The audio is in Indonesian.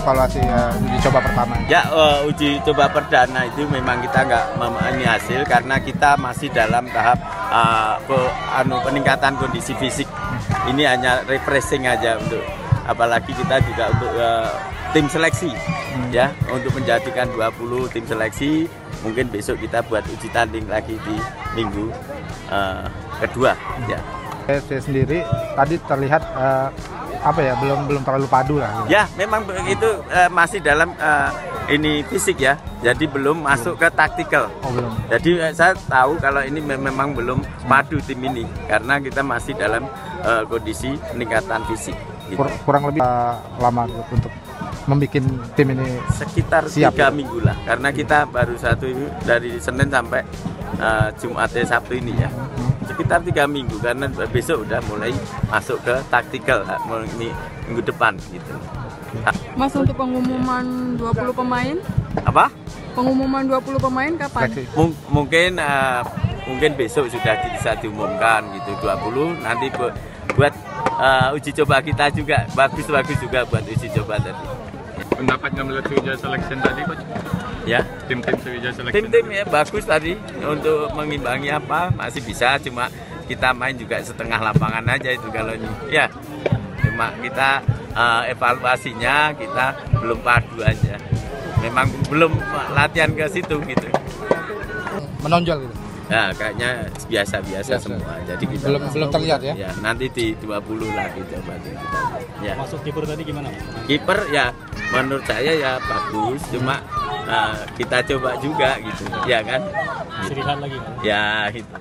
evaluasi uji coba pertama? Ya, uji coba perdana itu memang kita nggak ini hasil karena kita masih dalam tahap peningkatan kondisi fisik. Ini hanya refreshing aja untuk, apalagi kita juga untuk tim seleksi, ya, untuk menjadikan 20 tim seleksi. Mungkin besok kita buat uji tanding lagi di minggu kedua, ya. Saya sendiri tadi terlihat belum terlalu padu lah. Gitu. Ya, memang itu masih dalam ini fisik ya, jadi belum masuk ke taktikal. Oh, belum. Jadi saya tahu kalau ini memang belum padu tim ini karena kita masih dalam kondisi peningkatan fisik. Gitu. Kurang lebih lama untuk membuat tim ini sekitar siap, 3 minggu lah, karena kita baru satu dari Senin sampai Jumat Sabtu ini ya. Sekitar 3 minggu karena besok udah mulai masuk ke taktikal minggu depan gitu. Mas, untuk pengumuman 20 pemain? Apa? Pengumuman 20 pemain kapan? Mungkin besok sudah bisa diumumkan gitu. 20 nanti buat uji coba kita juga bagus juga buat uji coba tadi. Pendapatnya melihat Sriwijaya Selection tadi, Coach? Ya, Tim-tim Sriwijaya Selection. tim ya bagus tadi untuk mengimbangi masih bisa, cuma kita main juga setengah lapangan aja itu kalau ini. Ya, cuma kita evaluasinya kita belum padu aja. Memang belum latihan ke situ gitu. menonjol gitu. Ya, kayaknya biasa semua. Jadi kita belum terlihat ya. Ya, nanti di 20 lah kita kita. Ya. Masuk kiper tadi gimana? Kiper ya menurut saya ya bagus, cuma kita coba juga gitu. Ya kan? Istirahat lagi kan? Ya gitu.